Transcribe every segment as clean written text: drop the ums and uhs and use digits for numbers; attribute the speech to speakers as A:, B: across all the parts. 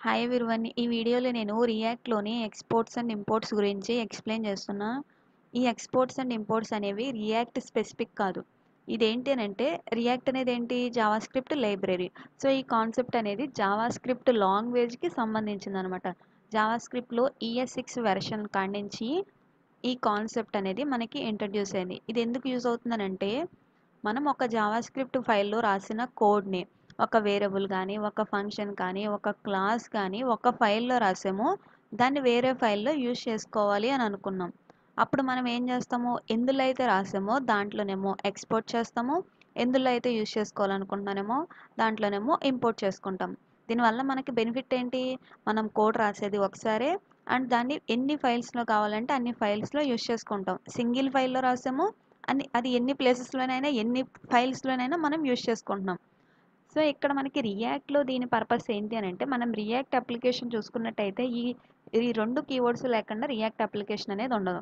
A: Hi everyone. ఈ వీడియోలో నేను రియాక్ట్‌లోని ఎక్స్‌పోర్ట్స్ అండ్ ఇంపోర్ట్స్ గురించి ఎక్స్‌ప్లెయిన్ చేస్తున్నా. ఈ ఎక్స్‌పోర్ట్స్ అండ్ ఇంపోర్ట్స్ అనేవి రియాక్ట్ స్పెసిఫిక్ కాదు. ఇదేంటి అనంటే రియాక్ట్ అనేది ఏంటి? JavaScript library. సో, ఈ కాన్సెప్ట్ అనేది జావాస్క్రిప్ట్ లాంగ్వేజ్‌కి సంబంధించిందనమాట. జావాస్క్రిప్ట్‌లో ES6 వెర్షన్ కాడ్నించి ఈ కాన్సెప్ట్ అనేది మనకి ఇంట్రడ్యూస్ అయింది. ఇది ఎందుకు యూజ్ అవుతుందనంటే మనం ఒక జావాస్క్రిప్ట్ ఫైల్లో రాసిన కోడ్ని ఒక వేరియబుల్ కానీ ఒక ఫంక్షన్ కానీ ఒక క్లాస్ కానీ ఒక ఫైల్లో రాసాము, దాన్ని వేరే ఫైల్లో యూజ్ చేసుకోవాలి అని అనుకున్నాం. అప్పుడు మనం ఏం చేస్తాము? ఎందులో అయితే రాసామో దాంట్లోనేమో ఎక్స్పోర్ట్ చేస్తాము, ఎందులో అయితే యూజ్ చేసుకోవాలనుకుంటున్నానేమో దాంట్లోనేమో ఇంపోర్ట్ చేసుకుంటాం. దీనివల్ల మనకి బెనిఫిట్ ఏంటి? మనం కోడ్ రాసేది ఒకసారే అండ్ దాన్ని ఎన్ని ఫైల్స్లో కావాలంటే అన్ని ఫైల్స్లో యూజ్ చేసుకుంటాం. సింగిల్ ఫైల్లో రాసాము అది ఎన్ని ప్లేసెస్లోనైనా ఎన్ని ఫైల్స్లోనైనా మనం యూజ్ చేసుకుంటున్నాం. సో ఇక్కడ మనకి రియాక్ట్లో దీని పర్పస్ ఏంటి అని అంటే మనం రియాక్ట్ అప్లికేషన్ చూసుకున్నట్టయితే ఈ ఈ రెండు కీవర్డ్స్ లేకుండా రియాక్ట్ అప్లికేషన్ అనేది ఉండదు.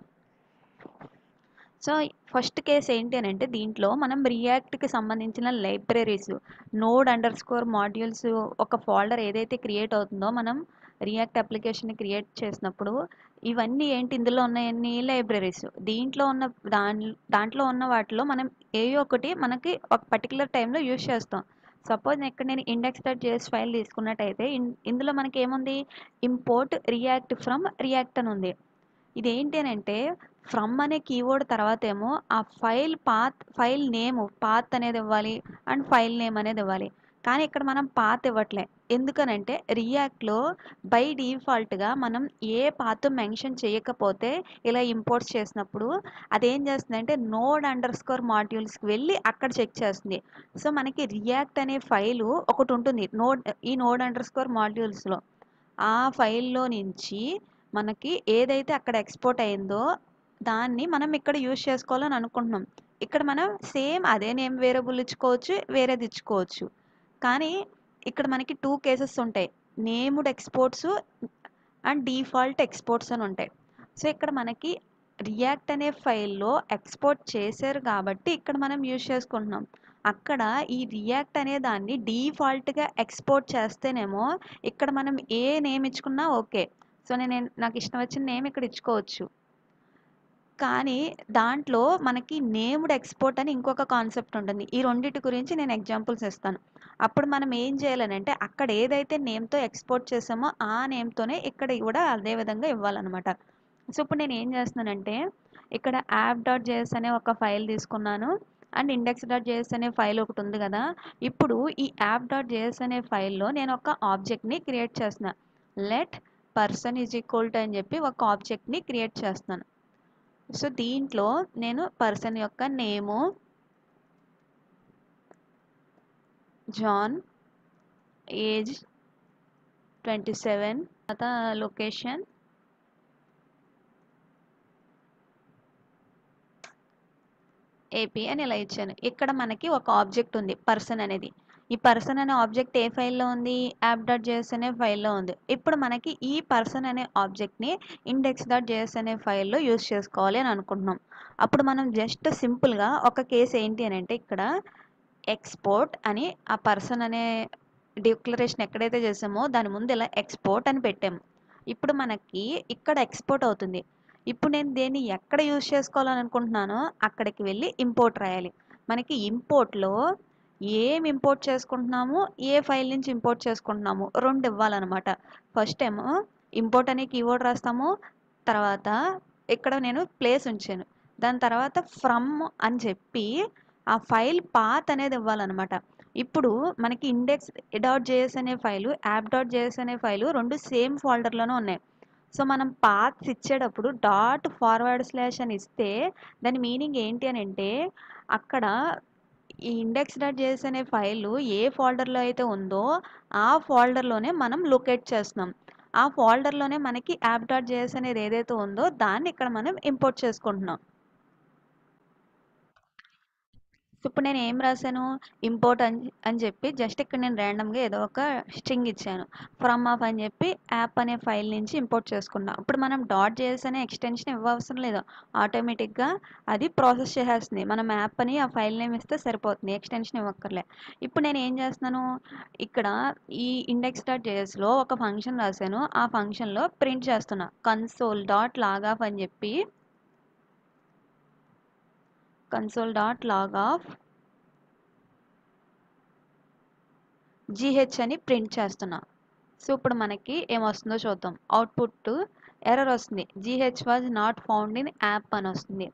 A: సో ఫస్ట్ కేస్ ఏంటి అని అంటే దీంట్లో మనం రియాక్ట్కి సంబంధించిన లైబ్రరీస్ node_modules ఒక ఫోల్డర్ ఏదైతే క్రియేట్ అవుతుందో మనం రియాక్ట్ అప్లికేషన్ క్రియేట్ చేసినప్పుడు ఇవన్నీ ఏంటి ఇందులో ఉన్నాయన్ని లైబ్రరీస్ దీంట్లో ఉన్న దాంట్లో ఉన్న వాటిలో మనం ఏ ఒకటి మనకి ఒక పర్టికులర్ టైంలో యూజ్ చేస్తాం. సపోజ్ ఇక్కడ నేను index.js ఫైల్ తీసుకున్నట్టయితే ఇందులో మనకి ఏముంది? ఇంపోర్ట్ రియాక్ట్ ఫ్రమ్ రియాక్ట్ అని ఉంది. ఇదేంటి అని అంటే ఫ్రమ్ అనే కీవర్డ్ తర్వాత ఏమో ఆ ఫైల్ నేమ్ పాత్ అనేది ఇవ్వాలి అండ్ ఫైల్ నేమ్ అనేది ఇవ్వాలి. కానీ ఇక్కడ మనం పాత్ ఇవ్వట్లే. ఎందుకనంటే రియాక్ట్లో బై డిఫాల్ట్గా మనం ఏ పాత్ మెన్షన్ చేయకపోతే ఇలా ఇంపోర్ట్స్ చేసినప్పుడు అదేం చేస్తుందంటే node_modules వెళ్ళి అక్కడ చెక్ చేస్తుంది. సో మనకి రియాక్ట్ అనే ఫైలు ఒకటి ఉంటుంది ఈ node_modules ఆ ఫైల్లో నుంచి మనకి ఏదైతే అక్కడ ఎక్స్పోర్ట్ అయిందో దాన్ని మనం ఇక్కడ యూజ్ చేసుకోవాలని అనుకుంటున్నాం. ఇక్కడ మనం సేమ్ అదే నేమ్ వేరియబుల్ ఇచ్చుకోవచ్చు, వేరేది ఇచ్చుకోవచ్చు. కానీ ఇక్కడ మనకి 2 కేసెస్ ఉంటాయి. Named exports and default exports అని ఉంటాయి. సో ఇక్కడ మనకి రియాక్ట్ అనే ఫైల్లో ఎక్స్పోర్ట్ చేశారు కాబట్టి ఇక్కడ మనం యూజ్ చేసుకుంటున్నాం. అక్కడ ఈ రియాక్ట్ అనే దాన్ని డిఫాల్ట్గా ఎక్స్పోర్ట్ చేస్తేనేమో ఇక్కడ మనం ఏ నేమ్ ఇచ్చుకున్నా ఓకే. సో నాకు ఇష్టం వచ్చిన నేమ్ ఇక్కడ ఇచ్చుకోవచ్చు. కానీ దాంట్లో మనకి నేమ్డ్ ఎక్స్పోర్ట్ అని ఇంకొక కాన్సెప్ట్ ఉంటుంది. ఈ రెండిటి గురించి నేను ఎగ్జాంపుల్స్ ఇస్తాను. అప్పుడు మనం ఏం చేయాలనంటే అక్కడ ఏదైతే నేమ్తో ఎక్స్పోర్ట్ చేసామో ఆ నేమ్తోనే ఇక్కడ కూడా అదే విధంగా ఇవ్వాలన్నమాట. సో ఇప్పుడు నేను ఏం చేస్తున్నానంటే ఇక్కడ app.js అనే ఒక ఫైల్ తీసుకున్నాను అండ్ index.js అనే ఫైల్ ఒకటి ఉంది కదా. ఇప్పుడు ఈ app.js అనే ఫైల్లో నేను ఒక ఆబ్జెక్ట్ని క్రియేట్ చేస్తున్నా. Let person is equal to అని చెప్పి ఒక ఆబ్జెక్ట్ని క్రియేట్ చేస్తున్నాను. సో దీంట్లో నేను పర్సన్ యొక్క నేము జాన్, ఏజ్ 27, తర్వాత లొకేషన్ ఏపీ అని ఇలా ఇచ్చాను. ఇక్కడ మనకి ఒక ఆబ్జెక్ట్ ఉంది పర్సన్ అనేది. ఈ పర్సన్ అనే ఆబ్జెక్ట్ ఏ ఫైల్లో ఉంది? app.js అనే ఫైల్లో ఉంది. ఇప్పుడు మనకి ఈ పర్సన్ అనే ఆబ్జెక్ట్ని index.js అనే ఫైల్లో యూజ్ చేసుకోవాలి అని అనుకుంటున్నాం. అప్పుడు మనం జస్ట్ సింపుల్గా ఒక కేసు ఏంటి అని అంటే ఇక్కడ ఎక్స్పోర్ట్ అని ఆ పర్సన్ అనే డిక్లరేషన్ ఎక్కడైతే చేసామో దాని ముందు ఇలా ఎక్స్పోర్ట్ అని పెట్టాము. ఇప్పుడు మనకి ఇక్కడ ఎక్స్పోర్ట్ అవుతుంది. ఇప్పుడు నేను దేన్ని ఎక్కడ యూజ్ చేసుకోవాలని అనుకుంటున్నానో అక్కడికి వెళ్ళి ఇంపోర్ట్ రాయాలి. మనకి ఇంపోర్ట్లో ఏం ఇంపోర్ట్ చేసుకుంటున్నాము, ఏ ఫైల్ నుంచి ఇంపోర్ట్ చేసుకుంటున్నాము రెండు ఇవ్వాలన్నమాట. ఫస్ట్ ఏమో ఇంపోర్ట్ అనే కీవర్డ్ రాస్తాము. తర్వాత ఇక్కడ నేను ప్లేస్ ఉంచాను. దాని తర్వాత ఫ్రమ్ అని చెప్పి ఆ ఫైల్ పాత్ అనేది ఇవ్వాలన్నమాట. ఇప్పుడు మనకి index.js అనే ఫైలు app.js అనే ఫైలు రెండు సేమ్ ఫోల్డర్లోనే ఉన్నాయి. సో మనం పాత్స్ ఇచ్చేటప్పుడు .// అని ఇస్తే దాని మీనింగ్ ఏంటి అని అంటే అక్కడ ఈ index.js అనే ఫైలు ఏ ఫోల్డర్లో అయితే ఉందో ఆ ఫోల్డర్లోనే మనం లొకేట్ చేస్తున్నాం. ఆ ఫోల్డర్లోనే మనకి app.js అనేది ఏదైతే ఉందో దాన్ని ఇక్కడ మనం ఇంపోర్ట్ చేసుకుంటున్నాం. సో ఇప్పుడు నేను ఏం రాశాను, ఇంపోర్ట్ అని చెప్పి జస్ట్ ఇక్కడ నేను ర్యాండమ్గా ఏదో ఒక స్ట్రింగ్ ఇచ్చాను. ఫ్రమ్ ఆఫ్ అని చెప్పి యాప్ అనే ఫైల్ నుంచి ఇంపోర్ట్ చేసుకున్నాం. ఇప్పుడు మనం డాట్ జేఎస్ అనే ఎక్స్టెన్షన్ ఇవ్వవసరం లేదు, ఆటోమేటిక్గా అది ప్రాసెస్ చేసేస్తుంది. మనం యాప్ అని ఆ ఫైల్ నేమ్ ఇస్తే సరిపోతుంది, ఎక్స్టెన్షన్ ఇవ్వక్కర్లే. ఇప్పుడు నేను ఏం చేస్తున్నాను, ఇక్కడ ఈ ఇండెక్స్ డాట్ జేఎస్లో ఒక ఫంక్షన్ రాశాను. ఆ ఫంక్షన్లో ప్రింట్ చేస్తున్నా కన్సోల్ డాట్ లాగాఫ్ అని చెప్పి, కన్సోల్ డాట్ లాగాఫ్ జీహెచ్ అని ప్రింట్ చేస్తున్నా. సో ఇప్పుడు మనకి ఏమొస్తుందో చూద్దాం. అవుట్పుట్ ఎర్రర్ వస్తుంది, GH was not found in app అని వస్తుంది.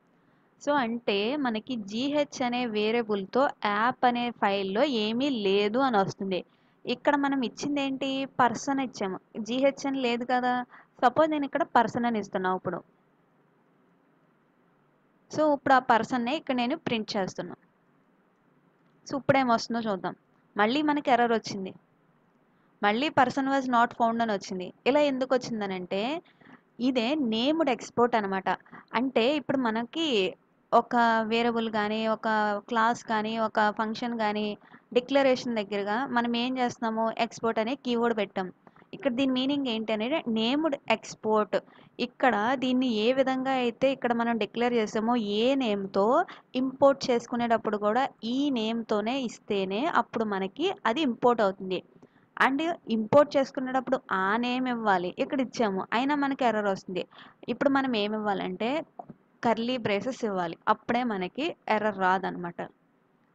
A: సో అంటే మనకి జీహెచ్ అనే వేరియబుల్తో యాప్ అనే ఫైల్లో ఏమీ లేదు అని వస్తుంది. ఇక్కడ మనం ఇచ్చింది ఏంటి, పర్సన్ ఇచ్చాము, జీహెచ్ అని లేదు కదా. సపోజ్ నేను ఇక్కడ పర్సన్ అని ఇస్తున్నా ఇప్పుడు. సో ఇప్పుడు ఆ పర్సన్నే ఇక్కడ నేను ప్రింట్ చేస్తున్నా. సో ఇప్పుడు ఏమొస్తుందో చూద్దాం. మళ్ళీ మనకి ఎర్రర్ వచ్చింది, మళ్ళీ పర్సన్ వాజ్ నాట్ ఫౌండ్ అని వచ్చింది. ఇలా ఎందుకు వచ్చిందనంటే ఇదే నేమ్డ్ ఎక్స్పోర్ట్ అనమాట. అంటే ఇప్పుడు మనకి ఒక వేరియబుల్ కానీ, ఒక క్లాస్ కానీ, ఒక ఫంక్షన్ కానీ డిక్లరేషన్ దగ్గరగా మనం ఏం చేస్తున్నాము, ఎక్స్పోర్ట్ అనే కీవర్డ్ పెట్టాం. ఇక్కడ దీని మీనింగ్ ఏంటి అనేది నేమ్డ్ ఎక్స్పోర్ట్. ఇక్కడ దీన్ని ఏ విధంగా అయితే ఇక్కడ మనం డిక్లేర్ చేసామో, ఏ నేమ్తో ఇంపోర్ట్ చేసుకునేటప్పుడు కూడా ఈ నేమ్తోనే ఇస్తేనే అప్పుడు మనకి అది ఇంపోర్ట్ అవుతుంది. అండ్ ఇంపోర్ట్ చేసుకునేటప్పుడు ఆ నేమ్ ఇవ్వాలి, ఇక్కడ ఇచ్చాము అయినా మనకి ఎర్రర్ వస్తుంది. ఇప్పుడు మనం ఏమి ఇవ్వాలంటే కర్లీ బ్రేసెస్ ఇవ్వాలి, అప్పుడే మనకి ఎర్రర్ రాదనమాట.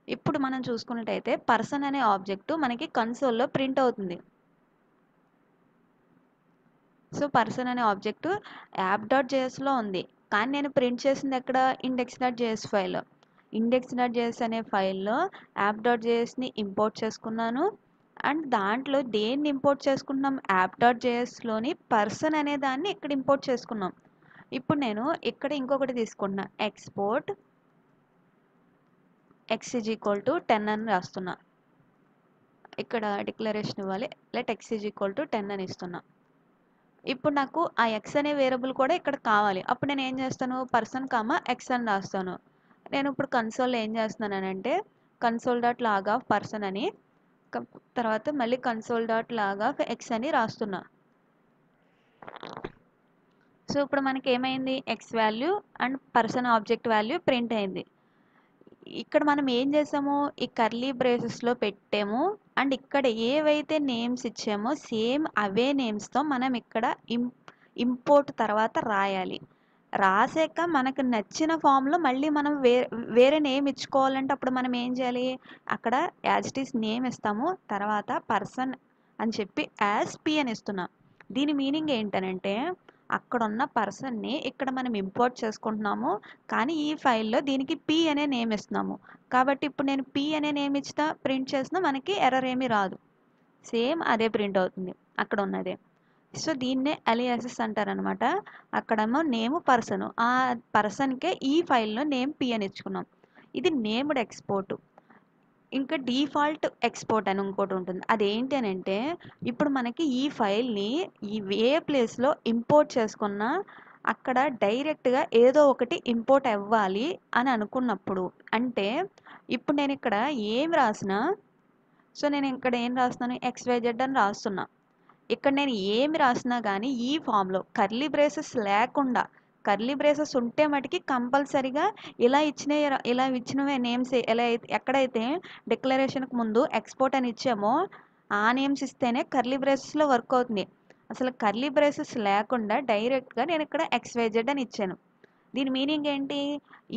A: ఇప్పుడు మనం చూసుకున్నట్టయితే పర్సన్ అనే ఆబ్జెక్ట్ మనకి కన్సోల్లో ప్రింట్ అవుతుంది. సో పర్సన్ అనే ఆబ్జెక్ట్ యాప్ డాట్ జేఎస్లో ఉంది, కానీ నేను ప్రింట్ చేసింది ఎక్కడ, index dot JS file. Index dot JS అనే ఫైల్లో యాప్ డాట్ జేఎస్ని ఇంపోర్ట్ చేసుకున్నాను. అండ్ దాంట్లో దేన్ని ఇంపోర్ట్ చేసుకుంటున్నాం, యాప్ డాట్ జేఎస్లోని పర్సన్ అనే దాన్ని ఇక్కడ ఇంపోర్ట్ చేసుకున్నాం. ఇప్పుడు నేను ఇక్కడ ఇంకొకటి తీసుకుంటున్నా, export X is equal to 10 అని రాస్తున్నా. ఇక్కడ డిక్లరేషన్ ఇవ్వాలి, let X is equal to 10 అని ఇస్తున్నా. ఇప్పుడు నాకు ఆ ఎక్స్ అనే వేరియబుల్ కూడా ఇక్కడ కావాలి. అప్పుడు నేను ఏం చేస్తాను, పర్సన్ కామా ఎక్స్ అని రాస్తాను. నేను ఇప్పుడు కన్సోల్లో ఏం చేస్తున్నానంటే console dot log of person అని, తర్వాత మళ్ళీ console dot log of X అని రాస్తున్నా. సో ఇప్పుడు మనకి ఏమైంది, X value and person object value print అయింది. ఇక్కడ మనం ఏం చేసాము, ఈ కర్లీ బ్రేసెస్లో పెట్టాము అండ్ ఇక్కడ ఏవైతే నేమ్స్ ఇచ్చామో సేమ్ అవే నేమ్స్తో మనం ఇక్కడ ఇంపోర్ట్ తర్వాత రాయాలి. రాసాక మనకు నచ్చిన ఫామ్లో మళ్ళీ మనం వేరే నేమ్ ఇచ్చుకోవాలంటే అప్పుడు మనం ఏం చేయాలి, అక్కడ యాజ్ ఇట్ ఈస్ నేమ్ ఇస్తాము, తర్వాత పర్సన్ అని చెప్పి యాజ్ పి అని ఇస్తున్నాం. దీని మీనింగ్ ఏంటనంటే అక్కడ ఉన్న పర్సన్ని ఇక్కడ మనం ఇంపోర్ట్ చేసుకుంటున్నాము, కానీ ఈ ఫైల్లో దీనికి పి అనే నేమ్ ఇస్తున్నాము. కాబట్టి ఇప్పుడు నేను పి అనే నేమ్ ఇచ్చినా ప్రింట్ చేసినా మనకి ఎర్రర్ ఏమీ రాదు, సేమ్ అదే ప్రింట్ అవుతుంది అక్కడ ఉన్నదే. సో దీన్నే అలియాసెస్ అంటారనమాట. అక్కడేమో నేమ్ పర్సన్, ఆ పర్సన్కే ఈ ఫైల్లో నేమ్ పి అని ఇచ్చుకున్నాం. ఇది నేమ్డ్ ఎక్స్పోర్ట్. ఇంకా డిఫాల్ట్ ఎక్స్పోర్ట్ అని ఇంకోటి ఉంటుంది, అదేంటి అని అంటే ఇప్పుడు మనకి ఈ ఫైల్ని ఏ ప్లేస్లో ఇంపోర్ట్ చేసుకున్నా అక్కడ డైరెక్ట్గా ఏదో ఒకటి ఇంపోర్ట్ అవ్వాలి అని అనుకున్నప్పుడు, అంటే ఇప్పుడు నేను ఇక్కడ ఏం రాసినా, సో నేను ఇక్కడ ఏం రాస్తున్నాను, XYZ అని రాస్తున్నా. ఇక్కడ నేను ఏమి రాసినా కానీ ఈ ఫామ్లో కర్లీ బ్రేసెస్ లేకుండా, కర్లీ బ్రేసెస్ ఉంటే మటుకి కంపల్సరీగా ఇలా ఇచ్చినవే నేమ్స్ ఎలా అయితే ఎక్కడైతే డిక్లరేషన్కి ముందు ఎక్స్పోర్ట్ అని ఇచ్చామో ఆ నేమ్స్ ఇస్తేనే కర్లీ బ్రేసెస్లో వర్క్ అవుతుంది. అసలు కర్లీ బ్రేసెస్ లేకుండా డైరెక్ట్గా నేను ఇక్కడ XYZ అని ఇచ్చాను. దీని మీనింగ్ ఏంటి,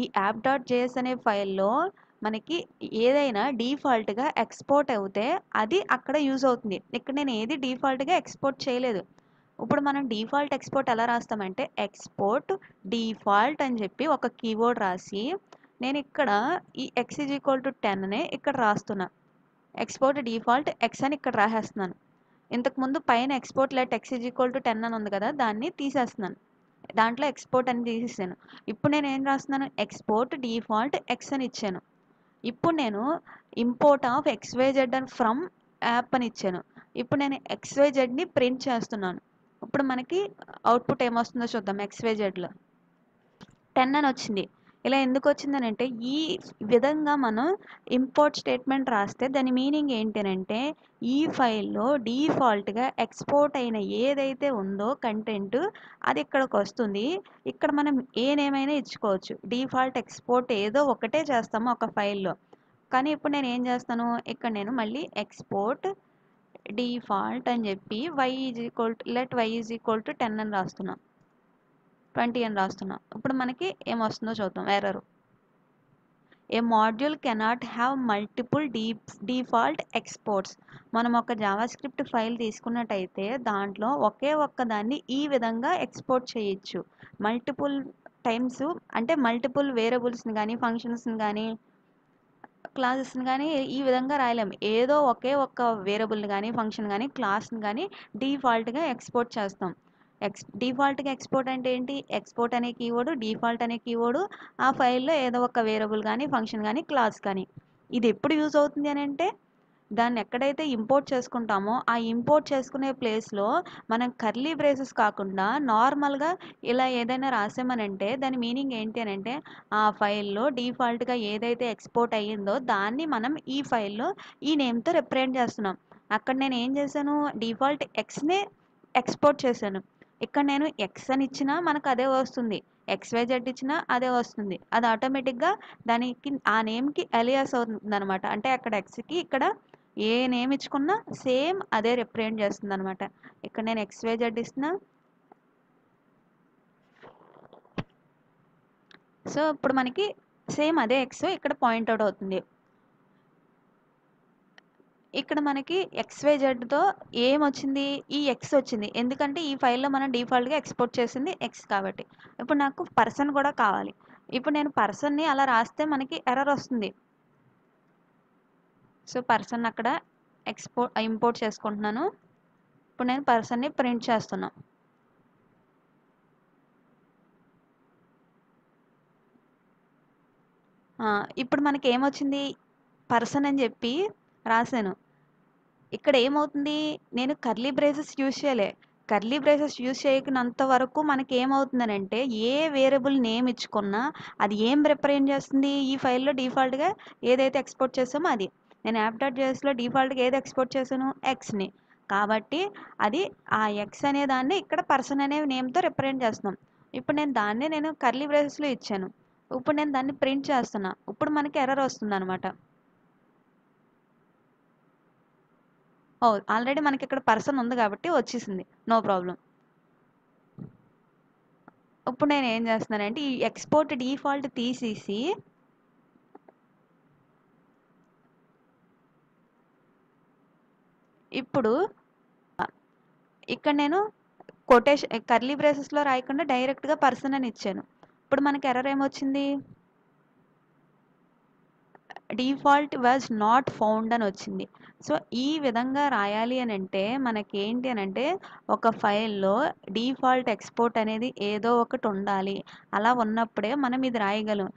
A: ఈ యాప్ డాట్ జేఎస్ అనే ఫైల్లో మనకి ఏదైనా డిఫాల్ట్గా ఎక్స్పోర్ట్ అవుతే అది అక్కడ యూజ్ అవుతుంది. ఇక్కడ నేను ఏది డిఫాల్ట్గా ఎక్స్పోర్ట్ చేయలేదు. ఇప్పుడు మనం డిఫాల్ట్ ఎక్స్పోర్ట్ ఎలా రాస్తామంటే ఎక్స్పోర్ట్ డిఫాల్ట్ అని చెప్పి ఒక కీవర్డ్ రాసి నేను ఇక్కడ ఈ ఎక్స్ ఈజ్ ఈక్వల్ టు 10నే ఇక్కడ రాస్తున్నా. ఎక్స్పోర్ట్ డిఫాల్ట్ ఎక్స్ అని ఇక్కడ రాసేస్తున్నాను. ఇంతకుముందు పైన export let X is equal to 10 అని ఉంది కదా, దాన్ని తీసేస్తున్నాను, దాంట్లో ఎక్స్పోర్ట్ అని తీసేసాను. ఇప్పుడు నేను ఏం రాస్తున్నాను, ఎక్స్పోర్ట్ డిఫాల్ట్ ఎక్స్ అని ఇచ్చాను. ఇప్పుడు నేను ఇంపోర్ట్ ఆఫ్ XYZ అని ఫ్రమ్ యాప్ అని ఇచ్చాను. ఇప్పుడు నేను XYZని ప్రింట్ చేస్తున్నాను. ఇప్పుడు మనకి అవుట్పుట్ ఏమొస్తుందో చూద్దాం. XYZలో 10 అని వచ్చింది. ఇలా ఎందుకు వచ్చిందనంటే ఈ విధంగా మనం ఇంపోర్ట్ స్టేట్మెంట్ రాస్తే దాని మీనింగ్ ఏంటనంటే ఈ ఫైల్లో డిఫాల్ట్గా ఎక్స్పోర్ట్ అయిన ఏదైతే ఉందో కంటెంట్ అది ఇక్కడికి వస్తుంది. ఇక్కడ మనం ఏ నేమైనా ఇచ్చుకోవచ్చు. డిఫాల్ట్ ఎక్స్పోర్ట్ ఏదో ఒకటే చేస్తాము ఒక ఫైల్లో. కానీ ఇప్పుడు నేను ఏం చేస్తాను, ఇక్కడ నేను మళ్ళీ ఎక్స్పోర్ట్ డిఫాల్ట్ అని చెప్పి y 10 అని రాస్తున్నా, 20 అని రాస్తున్నా. ఇప్పుడు మనకి ఏమొస్తుందో చూద్దాం. Error, A module cannot have multiple default exports. మనం ఒక జావాస్క్రిప్ట్ ఫైల్ తీసుకున్నట్టయితే దాంట్లో ఒకే ఒక్క దాన్ని ఈ విధంగా ఎక్స్పోర్ట్ చేయొచ్చు. మల్టిపుల్ టైమ్స్ అంటే మల్టిపుల్ వేరియబుల్స్ని కానీ ఫంక్షన్స్ని కానీ క్లాసెస్ని కానీ ఈ విధంగా రాయలేము. ఏదో ఒకే ఒక్క వేరియబుల్ని కానీ ఫంక్షన్ కానీ క్లాస్ని కానీ డిఫాల్ట్గా ఎక్స్పోర్ట్ చేస్తాం. డిఫాల్ట్గా ఎక్స్పోర్ట్ అంటే ఏంటి, ఎక్స్పోర్ట్ అనే కీవర్డ్, డిఫాల్ట్ అనే కీవర్డ్, ఆ ఫైల్లో ఏదో ఒక వేరియబుల్ కానీ ఫంక్షన్ కానీ క్లాస్ కానీ. ఇది ఎప్పుడు యూజ్ అవుతుంది అని అంటే దాన్ని ఎక్కడైతే ఇంపోర్ట్ చేసుకుంటామో ఆ ఇంపోర్ట్ చేసుకునే ప్లేస్లో మనం కర్లీ బ్రేసెస్ కాకుండా నార్మల్గా ఇలా ఏదైనా రాసామనంటే దాని మీనింగ్ ఏంటి అని అంటే ఆ ఫైల్లో డిఫాల్ట్గా ఏదైతే ఎక్స్పోర్ట్ అయ్యిందో దాన్ని మనం ఈ ఫైల్లో ఈ నేమ్తో రిప్రజెంట్ చేస్తున్నాం. అక్కడ నేను ఏం చేశాను, డిఫాల్ట్ ఎక్స్నే ఎక్స్పోర్ట్ చేశాను. ఇక్కడ నేను ఎక్స్ అని ఇచ్చినా మనకు అదే వస్తుంది, XYZ ఇచ్చినా అదే వస్తుంది. అది ఆటోమేటిక్గా దానికి ఆ నేమ్కి అలియాస్ అవుతుంది అనమాట. అంటే అక్కడ ఎక్స్కి ఇక్కడ ఏ నేమ్ ఇచ్చుకున్నా సేమ్ అదే రిప్రజెంట్ చేస్తుంది అనమాట. ఇక్కడ నేను XYZ ఇస్తున్నా. సో ఇప్పుడు మనకి సేమ్ అదే ఎక్స్ ఇక్కడ పాయింట్అవుట్ అవుతుంది. ఇక్కడ మనకి XYZతో ఏం వచ్చింది, ఈ ఎక్స్ వచ్చింది. ఎందుకంటే ఈ ఫైల్లో మనం డిఫాల్ట్గా ఎక్స్పోర్ట్ చేసింది ఎక్స్ కాబట్టి. ఇప్పుడు నాకు పర్సన్ కూడా కావాలి. ఇప్పుడు నేను పర్సన్ని అలా రాస్తే మనకి ఎర్రర్ వస్తుంది. సో పర్సన్ అక్కడ ఇంపోర్ట్ చేసుకుంటున్నాను. ఇప్పుడు నేను పర్సన్ని ప్రింట్ చేస్తున్నా. ఇప్పుడు మనకి ఏమొచ్చింది, పర్సన్ అని చెప్పి రాశాను. ఇక్కడ ఏమవుతుంది, నేను కర్లీ బ్రేసెస్ యూజ్ చేయలే. కర్లీ బ్రేసెస్ యూజ్ చేయకున్నంత వరకు మనకి ఏమవుతుందనంటే ఏ వేరియబుల్ నేమ్ ఇచ్చుకున్నా అది ఏం రిప్రజెంట్ చేస్తుంది, ఈ ఫైల్లో డిఫాల్ట్గా ఏదైతే ఎక్స్పోర్ట్ చేసామో అది. నేను యాప్.jsలో డిఫాల్ట్గా ఏది ఎక్స్పోర్ట్ చేశాను, ఎక్స్ని. కాబట్టి అది ఆ ఎక్స్ అనే దాన్ని ఇక్కడ పర్సన్ అనే నేమ్తో రిప్రజెంట్ చేస్తున్నాం. ఇప్పుడు నేను కర్లీ బ్రేసెస్లో ఇచ్చాను. ఇప్పుడు నేను దాన్ని ప్రింట్ చేస్తున్నా. ఇప్పుడు మనకి ఎర్రర్ వస్తుంది అనమాట. ఆల్రెడీ మనకి ఇక్కడ పర్సన్ ఉంది కాబట్టి వచ్చేసింది, నో ప్రాబ్లం. ఇప్పుడు నేను ఏం చేస్తున్నానంటే ఈ ఎక్స్పోర్ట్ డిఫాల్ట్ తీసేసి ఇప్పుడు ఇక్కడ నేను కొటేషన్ కర్లీ బ్రేసెస్లో రాయకుండా డైరెక్ట్గా పర్సన్ అని ఇచ్చాను. ఇప్పుడు మనకి ఎర్రర్ ఏమొచ్చింది, డిఫాల్ట్ వాజ్ నాట్ ఫౌండ్ అని వచ్చింది. సో ఈ విధంగా రాయాలి అని అంటే మనకి ఏంటి అని అంటే ఒక ఫైల్లో డిఫాల్ట్ ఎక్స్పోర్ట్ అనేది ఏదో ఒకటి ఉండాలి. అలా ఉన్నప్పుడే మనం ఇది రాయగలం.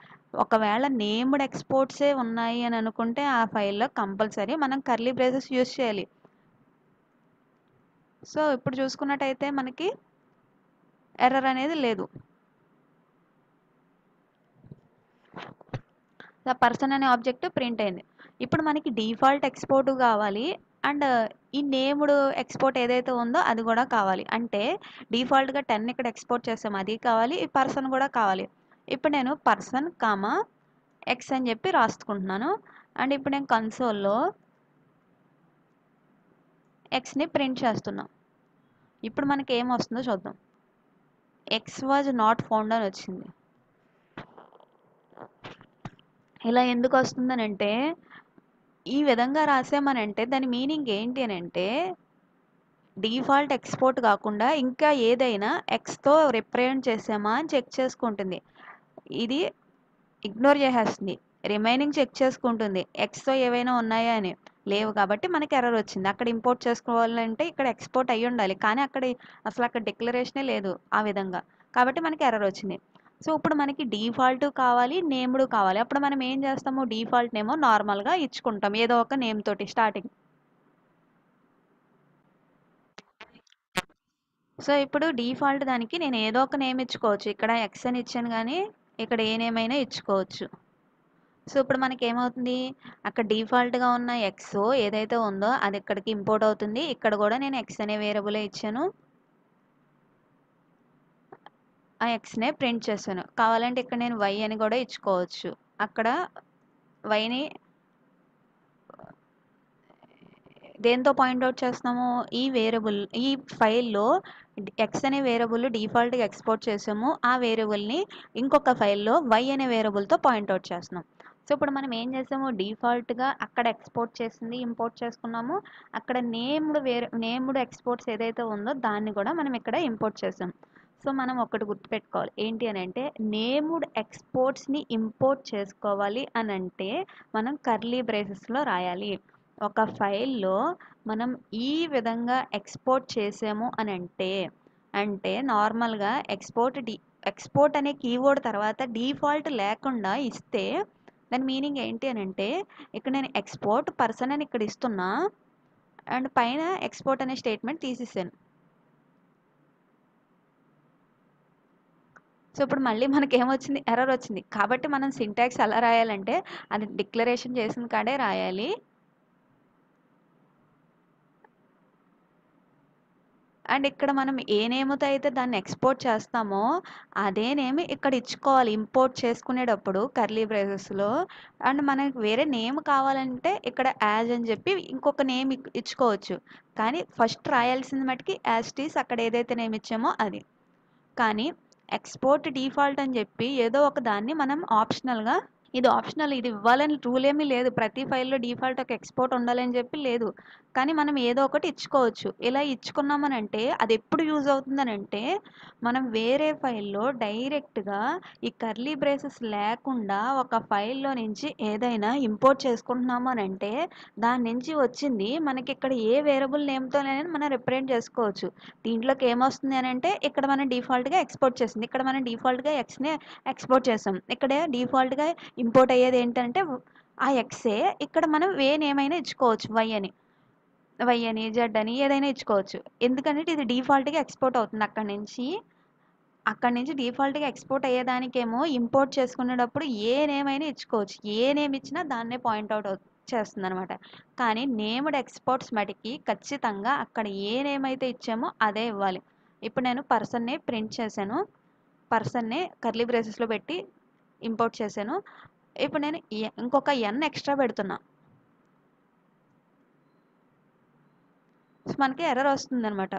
A: ఒకవేళ నేమ్డ్ ఎక్స్పోర్ట్సే ఉన్నాయి అని అనుకుంటే ఆ ఫైల్లో కంపల్సరీ మనం కర్లీ బ్రేసెస్ యూజ్ చేయాలి. సో ఇప్పుడు చూసుకున్నట్టయితే మనకి ఎర్రర్ అనేది లేదు. పర్సన్ అనే ఆబ్జెక్ట్ ప్రింట్ అయింది. ఇప్పుడు మనకి డిఫాల్ట్ ఎక్స్పోర్ట్ కావాలి అండ్ ఈ నేమ్డ్ ఎక్స్పోర్ట్ ఏదైతే ఉందో అది కూడా కావాలి. అంటే డిఫాల్ట్గా 10 ఇక్కడ ఎక్స్పోర్ట్ చేసాం అది కావాలి, ఈ పర్సన్ కూడా కావాలి. ఇప్పుడు నేను పర్సన్ కామా ఎక్స్ అని చెప్పి రాసుకుంటున్నాను. అండ్ ఇప్పుడు నేను కన్సోల్లో ఎక్స్ని ప్రింట్ చేస్తున్నా. ఇప్పుడు మనకి ఏం వస్తుందో చూద్దాం. ఎక్స్ వాజ్ నాట్ ఫౌండ్ అని వచ్చింది. ఇలా ఎందుకు వస్తుందనంటే ఈ విధంగా రాసామనంటే దాని మీనింగ్ ఏంటి అని అంటే డిఫాల్ట్ ఎక్స్పోర్ట్ కాకుండా ఇంకా ఏదైనా ఎక్స్తో రిప్రజెంట్ చేసామా అని చెక్ చేసుకుంటుంది. ఇది ఇగ్నోర్ చేసేస్తుంది, రిమైనింగ్ చెక్ చేసుకుంటుంది ఎక్స్తో ఏవైనా ఉన్నాయా అని. లేవు కాబట్టి మనకి ఎర్రర్ వచ్చింది. అక్కడ ఇంపోర్ట్ చేసుకోవాలంటే ఇక్కడ ఎక్స్పోర్ట్ అయ్యి ఉండాలి, కానీ అక్కడ డిక్లరేషనే లేదు ఆ విధంగా, కాబట్టి మనకి ఎర్రర్ వచ్చింది. సో ఇప్పుడు మనకి డిఫాల్ట్ కావాలి, నేమ్డ్ కావాలి. అప్పుడు మనం ఏం చేస్తాము, డిఫాల్ట్ నేమో నార్మల్గా ఇచ్చుకుంటాం ఏదో ఒక నేమ్ తోటి స్టార్టింగ్. సో ఇప్పుడు డిఫాల్ట్ దానికి నేను ఏదో ఒక నేమ్ ఇచ్చుకోవచ్చు. ఇక్కడ ఎక్స్ అని ఇచ్చాను కానీ ఇక్కడ ఏ నేమ్ అయినా ఇచ్చుకోవచ్చు. సో ఇప్పుడు మనకి ఏమవుతుంది, అక్కడ డిఫాల్ట్గా ఉన్న ఎక్స్ ఏదైతే ఉందో అది ఇక్కడికి ఇంపోర్ట్ అవుతుంది. ఇక్కడ కూడా నేను ఎక్స్ అనే వేరియబులే ఇచ్చాను, ఆ ఎక్స్నే ప్రింట్ చేశాను. కావాలంటే ఇక్కడ నేను వై అని కూడా ఇచ్చుకోవచ్చు. అక్కడ వైని దేంతో పాయింట్అవుట్ చేస్తున్నాము, ఈ వేరియబుల్ ఈ ఫైల్లో ఎక్స్ అనే వేరియబుల్ డిఫాల్ట్గా ఎక్స్పోర్ట్ చేసాము, ఆ వేరియబుల్ని ఇంకొక ఫైల్లో వై అనే వేరియబుల్తో పాయింట్అవుట్ చేస్తున్నాం. సో ఇప్పుడు మనం ఏం చేసాము, డిఫాల్ట్గా అక్కడ ఎక్స్పోర్ట్ చేసింది ఇంపోర్ట్ చేసుకున్నాము, అక్కడ నేమ్డ్ ఎక్స్పోర్ట్స్ ఏదైతే ఉందో దాన్ని కూడా మనం ఇక్కడ ఇంపోర్ట్ చేసాం. సో మనం ఒకటి గుర్తుపెట్టుకోవాలి ఏంటి అని అంటే, నేమ్డ్ ఎక్స్పోర్ట్స్ని ఇంపోర్ట్ చేసుకోవాలి అని అంటే మనం కర్లీ బ్రేసెస్లో రాయాలి. ఒక ఫైల్లో మనం ఈ విధంగా ఎక్స్పోర్ట్ చేసాము అని అంటే నార్మల్గా ఎక్స్పోర్ట్ అనే కీవర్డ్ తర్వాత డిఫాల్ట్ లేకుండా ఇస్తే దాని మీనింగ్ ఏంటి అని అంటే, ఇక్కడ నేను ఎక్స్పోర్ట్ పర్సన్ అని ఇక్కడ ఇస్తున్నా అండ్ పైన ఎక్స్పోర్ట్ అనే స్టేట్మెంట్ తీసేసాను. సో ఇప్పుడు మళ్ళీ మనకి ఏమొచ్చింది, ఎర్రర్ వచ్చింది. కాబట్టి మనం సింటాక్స్ ఎలా రాయాలంటే అది డిక్లరేషన్ చేసిన కాడే రాయాలి. అండ్ ఇక్కడ మనం ఏ నేమ్తో అయితే దాన్ని ఎక్స్పోర్ట్ చేస్తామో అదే నేమ్ ఇక్కడ ఇచ్చుకోవాలి ఇంపోర్ట్ చేసుకునేటప్పుడు కర్లీ బ్రేసెస్లో. అండ్ మనకి వేరే నేమ్ కావాలంటే ఇక్కడ యాజ్ అని చెప్పి ఇంకొక నేమ్ ఇచ్చుకోవచ్చు. కానీ ఫస్ట్ రాయాల్సింది మటుకి యాజ్ టీస్ అక్కడ ఏదైతే నేమ్ ఇచ్చామో అది. కానీ ఎక్స్పోర్ట్ డిఫాల్ట్ అని చెప్పి ఏదో ఒక దాన్ని మనం ఆప్షనల్గా, ఇది ఆప్షనల్, ఇది ఇవ్వాలని రూల్ ఏమీ లేదు, ప్రతి ఫైల్లో డిఫాల్ట్ ఒక ఎక్స్పోర్ట్ ఉండాలని చెప్పి లేదు. కానీ మనం ఏదో ఒకటి ఇచ్చుకోవచ్చు. ఇలా ఇచ్చుకున్నామని అంటే అది ఎప్పుడు యూజ్ అవుతుందని అంటే, మనం వేరే ఫైల్లో డైరెక్ట్గా ఈ కర్లీ బ్రేసెస్ లేకుండా ఒక ఫైల్లో నుంచి ఏదైనా ఇంపోర్ట్ చేసుకుంటున్నాము అని అంటే దాని నుంచి వచ్చింది మనకి ఇక్కడ ఏ వేరియబుల్ నేమ్తోనైనా మనం రిప్రజెంట్ చేసుకోవచ్చు. దీంట్లోకి ఏమొస్తుంది అని అంటే, ఇక్కడ మనం డిఫాల్ట్గా ఎక్స్పోర్ట్ చేసింది, ఇక్కడ మనం డిఫాల్ట్గా ఎక్స్ని ఎక్స్పోర్ట్ చేసాం, ఇక్కడ డిఫాల్ట్గా ఇంపోర్ట్ అయ్యేది ఏంటంటే ఆ ఎక్సే. ఇక్కడ మనం ఏమైనా ఇచ్చుకోవచ్చు, వై అని జెడ్ అని ఏదైనా ఇచ్చుకోవచ్చు. ఎందుకంటే ఇది డిఫాల్ట్గా ఎక్స్పోర్ట్ అవుతుంది అక్కడి నుంచి డిఫాల్ట్గా ఎక్స్పోర్ట్ అయ్యేదానికేమో ఇంపోర్ట్ చేసుకునేటప్పుడు ఏ నేమ్ అయినా ఇచ్చుకోవచ్చు, ఏ నేమ్ ఇచ్చినా దాన్నే పాయింట్అవుట్ చేస్తుంది అనమాట. కానీ నేమ్డ్ ఎక్స్పోర్ట్స్ మటుకి ఖచ్చితంగా అక్కడ ఏ నేమ్ అయితే ఇచ్చామో అదే ఇవ్వాలి. ఇప్పుడు నేను పర్సన్నే ప్రింట్ చేశాను, పర్సన్నే కర్లీ బ్రేసెస్లో పెట్టి ఇంపోర్ట్ చేశాను. ఇప్పుడు నేను ఇంకొక ఎన్ ఎక్స్ట్రా పెడుతున్నా. సో మనకి ఎర్రర్ వస్తుంది అనమాట.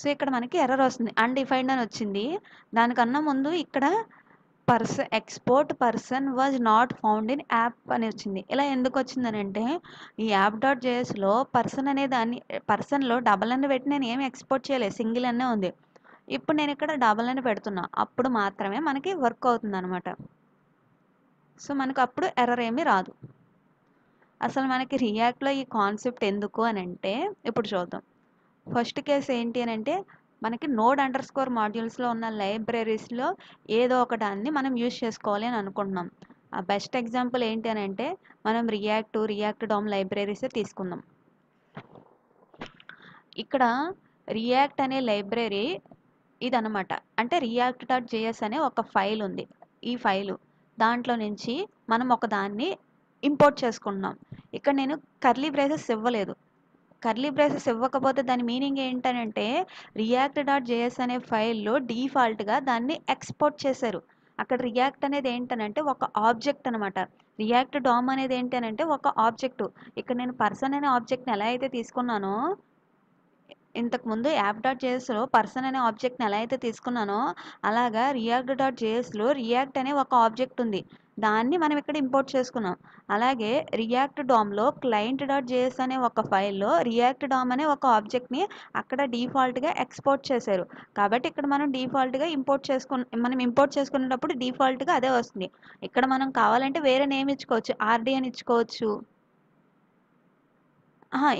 A: సో ఇక్కడ మనకి ఎర్రర్ వస్తుంది, అన్డిఫైన్డ్ అని వచ్చింది. దానికన్నా ముందు ఇక్కడ export person was not found in app అని వచ్చింది. ఇలా ఎందుకు వచ్చిందని అంటే, ఈ యాప్ డాట్ జేఎస్లో పర్సన్ అనే దాన్ని పర్సన్లో డబల్ అని పెట్టి నేను ఏమి ఎక్స్పోర్ట్ చేయలేదు, సింగిల్ అనే ఉంది. ఇప్పుడు నేను ఇక్కడ డబల్ అని పెడుతున్నా, అప్పుడు మాత్రమే మనకి వర్క్ అవుతుంది అనమాట. సో మనకు అప్పుడు ఎర్రర్ ఏమీ రాదు. అసలు మనకి రియాక్ట్లో ఈ కాన్సెప్ట్ ఎందుకు అని అంటే ఇప్పుడు చూద్దాం. ఫస్ట్ కేసు ఏంటి అని అంటే, మనకి node_మాడ్యూల్స్లో ఉన్న లైబ్రరీస్లో ఏదో ఒక దాన్ని మనం యూజ్ చేసుకోవాలి అని అనుకుంటున్నాం. ఆ బెస్ట్ ఎగ్జాంపుల్ ఏంటి అని అంటే, మనం రియాక్ట్ డామ్ లైబ్రరీస్ తీసుకుందాం. ఇక్కడ రియాక్ట్ అనే లైబ్రరీ ఇదనమాట. అంటే react.js అనే ఒక ఫైల్ ఉంది. ఈ ఫైలు దాంట్లో నుంచి మనం ఒక దాన్ని ఇంపోర్ట్ చేసుకుంటున్నాం. ఇక్కడ నేను కర్లీ బ్రేసెస్ ఇవ్వలేదు. కర్లీ బ్రేసెస్ ఇవ్వకపోతే దాని మీనింగ్ ఏంటనంటే, react.js అనే ఫైల్లో డిఫాల్ట్గా దాన్ని ఎక్స్పోర్ట్ చేశారు. అక్కడ రియాక్ట్ అనేది ఏంటనంటే ఒక ఆబ్జెక్ట్ అనమాట. రియాక్ట్ డామ్ అనేది ఏంటనంటే ఒక ఆబ్జెక్టు. ఇక్కడ నేను పర్సన్ అనే ఆబ్జెక్ట్ని ఎలా అయితే తీసుకున్నానో, ఇంతకుముందు యాప్.jsలో పర్సన్ అనే ఆబ్జెక్ట్ని ఎలా అయితే తీసుకున్నానో అలాగా react.jsలో రియాక్ట్ అనే ఒక ఆబ్జెక్ట్ ఉంది, దాన్ని మనం ఇక్కడ ఇంపోర్ట్ చేసుకున్నాం. అలాగే రియాక్ట్ డామ్లో client.js అనే ఒక ఫైల్లో రియాక్ట్ డామ్ అనే ఒక ఆబ్జెక్ట్ని అక్కడ డిఫాల్ట్గా ఎక్స్పోర్ట్ చేశారు. కాబట్టి ఇక్కడ మనం డిఫాల్ట్గా మనం ఇంపోర్ట్ చేసుకునేటప్పుడు డిఫాల్ట్గా అదే వస్తుంది. ఇక్కడ మనం కావాలంటే వేరే నేమ్ ఇచ్చుకోవచ్చు, ఆర్డి అని ఇచ్చుకోవచ్చు.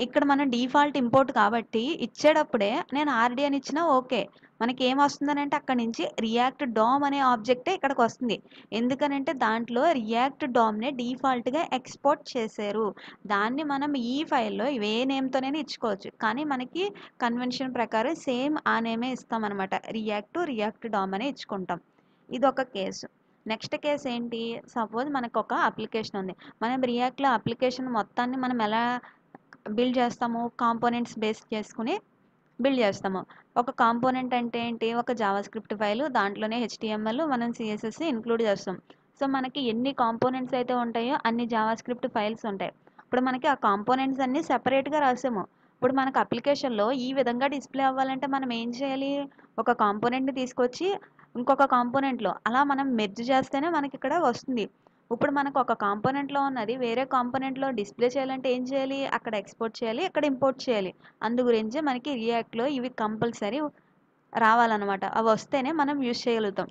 A: ఇక్కడ మనం డిఫాల్ట్ ఇంపోర్ట్ కాబట్టి ఇచ్చేటప్పుడే నేను ఆర్డీ అని ఇచ్చినా ఓకే. మనకి ఏమొస్తుందనంటే అక్కడి నుంచి రియాక్ట్ డామ్ అనే ఆబ్జెక్టే ఇక్కడికి వస్తుంది. ఎందుకనంటే దాంట్లో రియాక్ట్ డామ్‌నే డిఫాల్ట్‌గా ఎక్స్‌పోర్ట్ చేశారు. దాన్ని మనం ఈ ఫైల్‌లో ఏ నేమ్‌తోనైనా ఇచ్చుకోవచ్చు. కానీ మనకి కన్వెన్షన్ ప్రకారం సేమ్ ఆ నేమే ఇస్తామనమాట. రియాక్ట్ డామ్ అనే ఇచ్చుకుంటాం. ఇదొక కేసు. నెక్స్ట్ కేస్ ఏంటి? సపోజ్ మనకొక అప్లికేషన్ ఉంది. మనం రియాక్ట్‌లో అప్లికేషన్ మొత్తాన్ని మనం ఎలా బిల్డ్ చేస్తాము? కాంపోనెంట్స్ బేస్ చేసుకొని బిల్డ్ చేస్తాము. ఒక కాంపోనెంట్ అంటే ఏంటి? ఒక జావాస్క్రిప్ట్ ఫైలు, దాంట్లోనే హెచ్టీఎంఎల్, మనం సీఎస్ఎస్ ఇంక్లూడ్ చేస్తాం. సో మనకి ఎన్ని కాంపోనెంట్స్ అయితే ఉంటాయో అన్ని జావాస్క్రిప్ట్ ఫైల్స్ ఉంటాయి. ఇప్పుడు మనకి ఆ కాంపోనెంట్స్ అన్నీ సెపరేట్గా రాసాము. ఇప్పుడు మనకు అప్లికేషన్లో ఈ విధంగా డిస్ప్లే అవ్వాలంటే మనం ఏం చేయాలి? ఒక కాంపోనెంట్ని తీసుకొచ్చి ఇంకొక కాంపోనెంట్లో అలా మనం మెర్జ్ చేస్తేనే మనకి ఇక్కడ వస్తుంది. ఇప్పుడు మనకు ఒక కాంపోనెంట్లో ఉన్నది వేరే కాంపోనెంట్లో డిస్ప్లే చేయాలంటే ఏం చేయాలి? అక్కడ ఎక్స్పోర్ట్ చేయాలి, ఇక్కడ ఇంపోర్ట్ చేయాలి. అందు గురించి మనకి రియాక్ట్‌లో ఇవి కంపల్సరీ రావాలన్నమాట. అవి వస్తేనే మనం యూజ్ చేయగలుగుతాం.